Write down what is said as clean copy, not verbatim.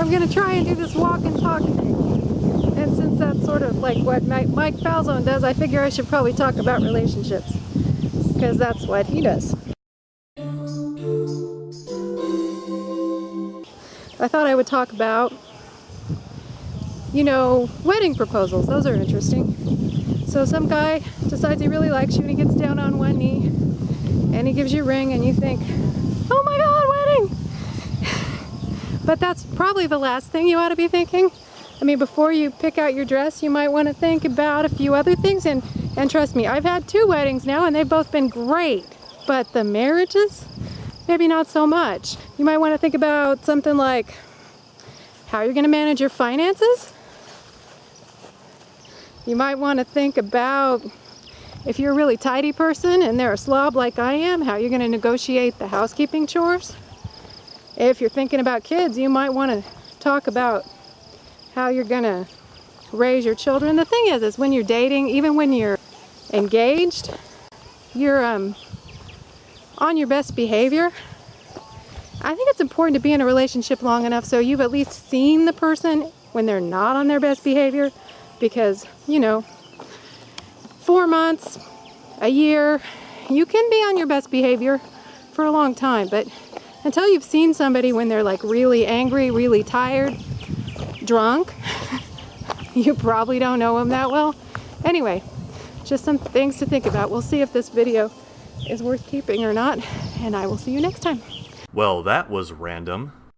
I'm gonna try and do this walk and talk thing. And since that's sort of like what Mike Falzone does, I figure I should probably talk about relationships, because that's what he does. I thought I would talk about, you know, wedding proposals. Those are interesting. So some guy decides he really likes you and he gets down on one knee and he gives you a ring and you think, oh my God, wedding! But that's probably the last thing you ought to be thinking. I mean, before you pick out your dress, you might want to think about a few other things. And trust me, I've had 2 weddings now and they've both been great. But the marriages, maybe not so much. You might want to think about something like how you're going to manage your finances. You might want to think about, if you're a really tidy person and they're a slob like I am, how you're going to negotiate the housekeeping chores. If you're thinking about kids, you might want to talk about how you're going to raise your children. The thing is when you're dating, even when you're engaged, you're on your best behavior. I think it's important to be in a relationship long enough so you've at least seen the person when they're not on their best behavior. Because, you know, 4 months, a year, you can be on your best behavior for a long time. But until you've seen somebody when they're like really angry, really tired, drunk, you probably don't know them that well. Anyway, just some things to think about. We'll see if this video is worth keeping or not, and I will see you next time. Well, that was random.